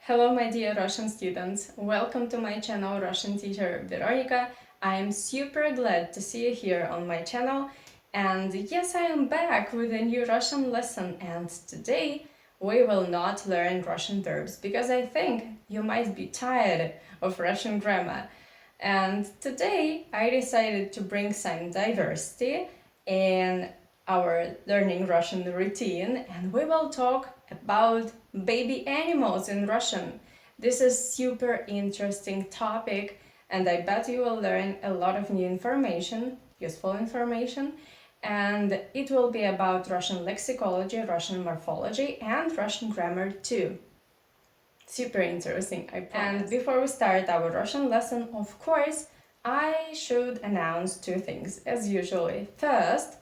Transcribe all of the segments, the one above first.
Hello, my dear Russian students. Welcome to my channel, Russian teacher Veronika. I am super glad to see you here on my channel. And yes, I am back with a new Russian lesson. And today we will not learn Russian verbs because I think you might be tired of Russian grammar. And today I decided to bring some diversity in our learning Russian routine, and we will talk about baby animals in Russian. This is super interesting topic, and I bet you will learn a lot of new information, useful information, and it will be about Russian lexicology, Russian morphology, and Russian grammar too. Super interesting, I promise. And before we start our Russian lesson, of course, I should announce two things, as usually. First,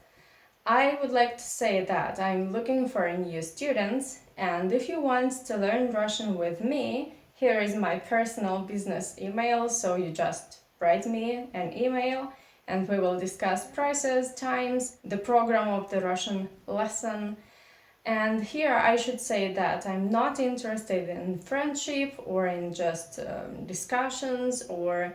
I would like to say that I'm looking for new students, and if you want to learn Russian with me, here is my personal business email, so you just write me an email and we will discuss prices, times, the program of the Russian lesson. And here I should say that I'm not interested in friendship or in just discussions or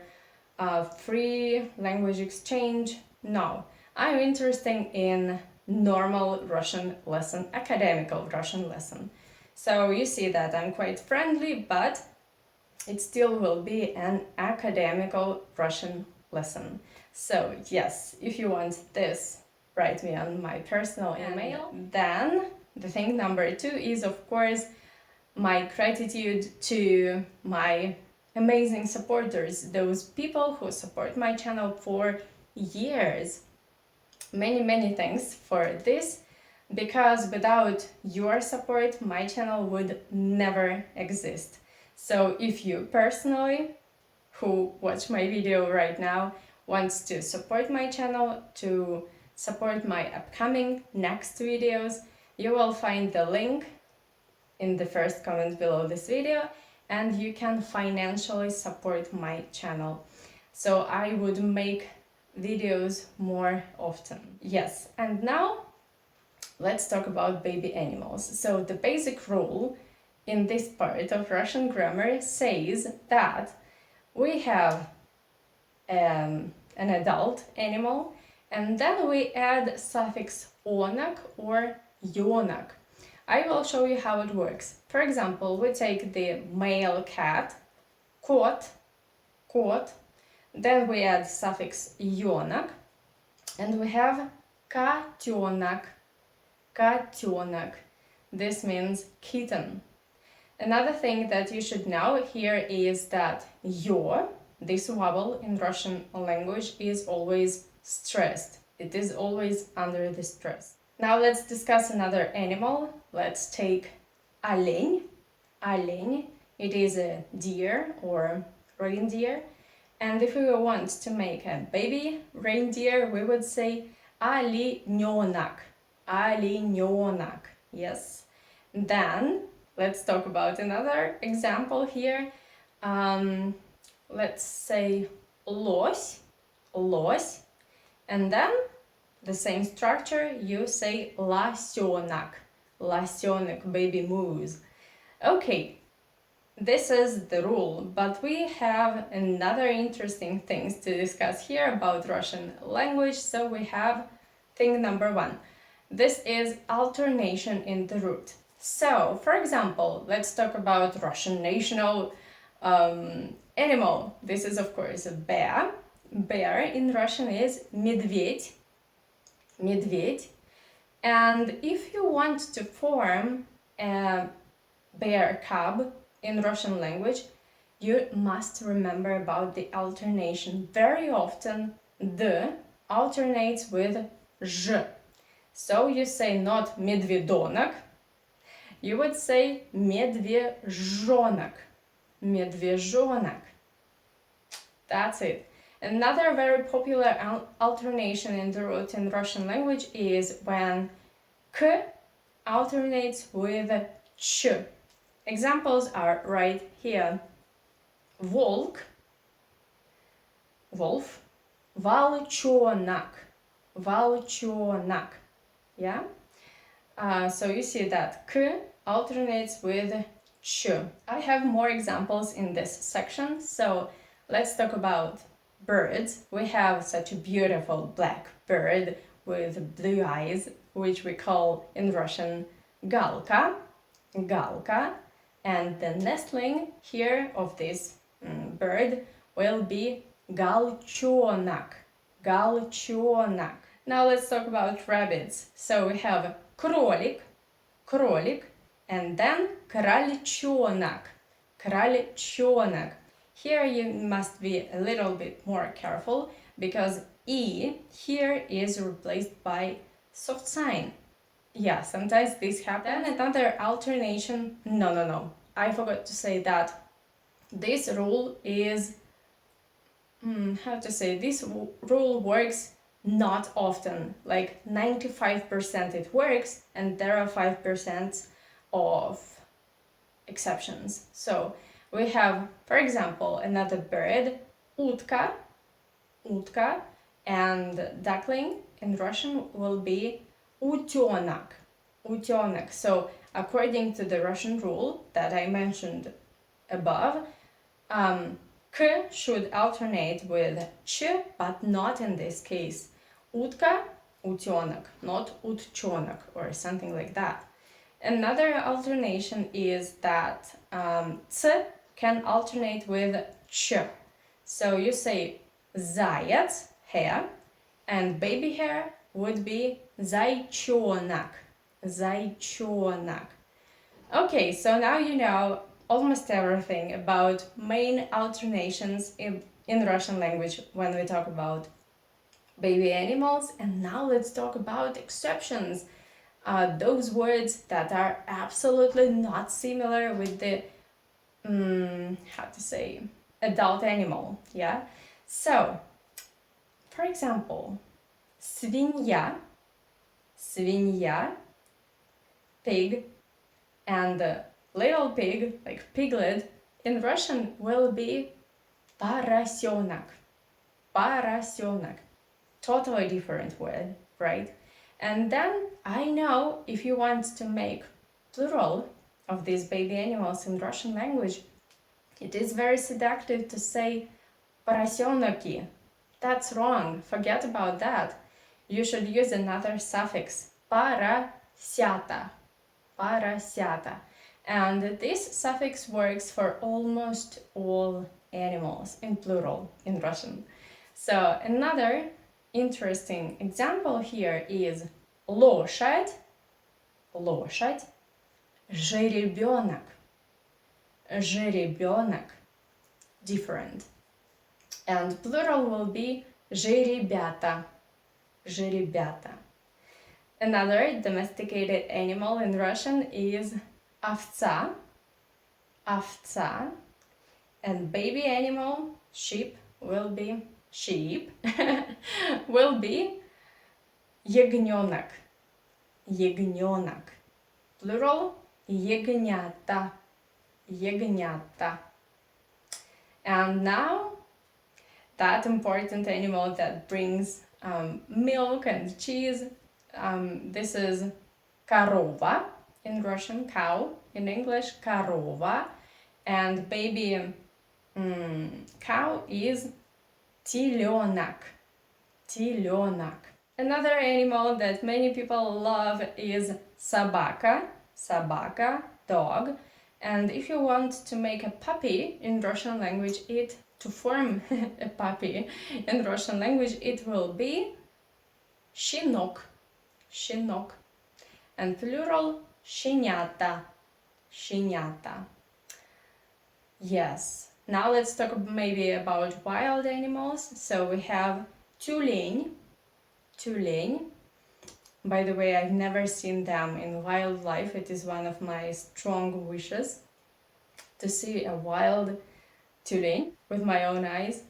free language exchange. No, I'm interested in normal Russian lesson, academical Russian lesson. So you see that I'm quite friendly, but it still will be an academical Russian lesson. So yes, if you want this, write me on my personal email. Then the thing number two is, of course, my gratitude to my amazing supporters, those people who support my channel for years. Many thanks for this, because without your support my channel would never exist. So if you personally, who watch my video right now, wants to support my channel, to support my upcoming next videos, you will find the link in the first comment below this video, and you can financially support my channel, so I would make videos more often. Yes, and now let's talk about baby animals. So the basic rule in this part of Russian grammar says that we have an adult animal, and then we add suffix onak or yonak. I will show you how it works. For example, we take the male cat, kot, then we add suffix yonak, and we have котенок. This means kitten. Another thing that you should know here is that yo, this vowel in Russian language, is always stressed. It is always under the stress. Now let's discuss another animal. Let's take олень. It is a deer or reindeer. And if we want to make a baby reindeer, we would say оленёнок. Yes. Then let's talk about another example here. Let's say лось. And then the same structure, you say лосёнок, baby moose. Okay, this is the rule, but we have another interesting things to discuss here about Russian language. So we have thing number one. This is alternation in the root. So, for example, let's talk about Russian national animal. This is, of course, a bear. Bear in Russian is медведь. And if you want to form a bear cub in Russian language, you must remember about the alternation. Very often the alternates with zh. So you say not медведонок, you would say медвежонок. That's it. Another very popular alternation in the root in Russian language is when k alternates with ch. Examples are right here. Волк, wolf, волчонок. Yeah? So you see that k alternates with Sure, I have more examples in this section, so let's talk about birds. We have such a beautiful black bird with blue eyes, which we call in Russian galka, galka, and the nestling here of this bird will be galchonak, galchonak. Now let's talk about rabbits. So we have кролик, кролик, and then крольчонок, крольчонок. Here you must be a little bit more careful because E here is replaced by soft sign. Yeah, sometimes this happens. Then another alternation, no, I forgot to say that this rule is, this rule works not often, like 95% it works, and there are 5% of exceptions. So we have, for example, another bird, утка, утка, and duckling in Russian will be утенок, утенок. So according to the Russian rule that I mentioned above, K should alternate with ch, but not in this case. Утка, утенок, not утчонок or something like that. Another alternation is that ц can alternate with ch. So you say заяц, hare, and baby hare would be зайчонок, зайчонок. Okay, so now you know almost everything about main alternations in Russian language when we talk about baby animals, and now let's talk about exceptions. Those words that are absolutely not similar with the adult animal. Yeah, so for example, свинья, свинья, pig, and little pig, like piglet, in Russian will be поросенок, поросенок. Totally different word, right? And then I know if you want to make plural of these baby animals in Russian language, it is very seductive to say поросенки. That's wrong, forget about that. You should use another suffix, поросята, поросята. And this suffix works for almost all animals in plural in Russian. So another interesting example here is лошадь, лошадь, жеребенок, жеребенок, different. And plural will be жеребята, жеребята. Another domesticated animal in Russian is овца, овца, and baby animal, sheep, will be sheep, will be ягненок, ягненок. Plural, ягнята, ягнята. And now, that important animal that brings milk and cheese, this is корова, in Russian, cow, in English, корова, and baby cow is теленок, теленок. Another animal that many people love is собака, собака, dog. And if you want to make a puppy in Russian language, to form a puppy in Russian language, it will be щенок, щенок. And plural, щенята, щенята. Yes. Now let's talk maybe about wild animals. So we have тюлень, тюлень. By the way, I've never seen them in wildlife. It is one of my strong wishes to see a wild тюлень with my own eyes,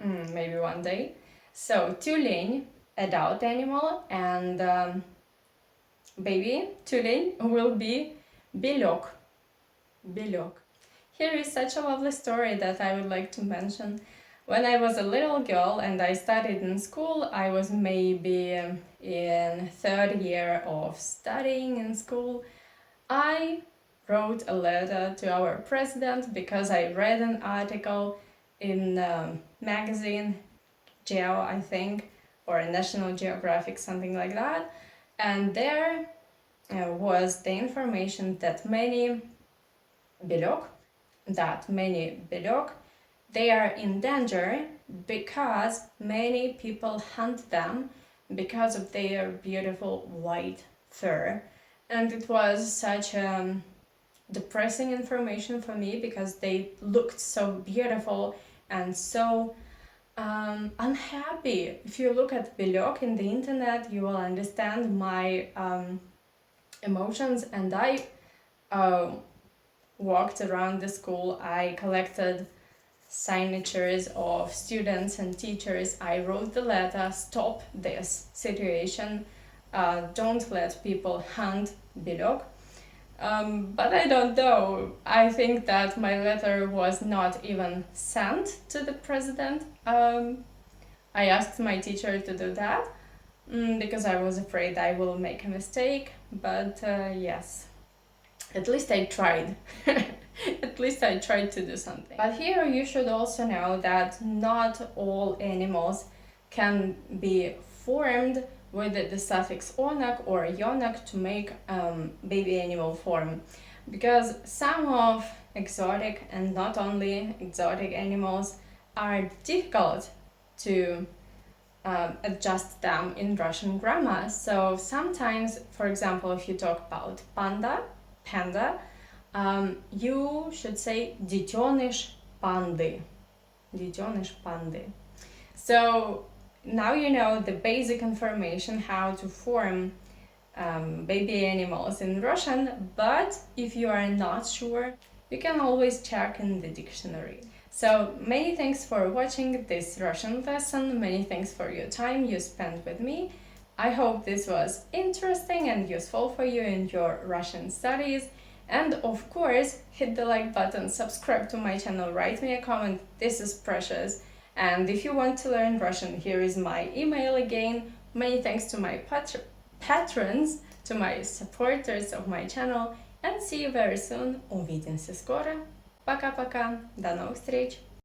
maybe one day. So тюлень, adult animal, and baby тюлень will be белек, белек. Here is such a lovely story that I would like to mention. When I was a little girl and I studied in school, I was maybe in third year of studying in school, I wrote a letter to our president because I read an article in a magazine, Geo, I think, or National Geographic, something like that. And there was the information that many belok, they are in danger because many people hunt them because of their beautiful white fur. And it was such depressing information for me because they looked so beautiful and so unhappy. If you look at belok in the internet, you will understand my emotions. And I walked around the school. I collected signatures of students and teachers. I wrote the letter, stop this situation, don't let people hunt belok. But I don't know. I think that my letter was not even sent to the president. I asked my teacher to do that because I was afraid I will make a mistake. But yes, at least I tried. At least I tried to do something. But here you should also know that not all animals can be formed with the suffix onak or yonak to make baby animal form, because some of exotic and not only exotic animals are difficult to adjust them in Russian grammar. So sometimes, for example, if you talk about panda, you should say детеныш панды. Детеныш панды. So now you know the basic information how to form baby animals in Russian, but if you are not sure, you can always check in the dictionary. So many thanks for watching this Russian lesson, many thanks for your time you spent with me. I hope this was interesting and useful for you in your Russian studies. And of course, hit the like button, subscribe to my channel, write me a comment, this is precious. And if you want to learn Russian, here is my email again. Many thanks to my patrons, to my supporters of my channel, and see you very soon. Увидимся скоро. Пока-пока. До новых встреч.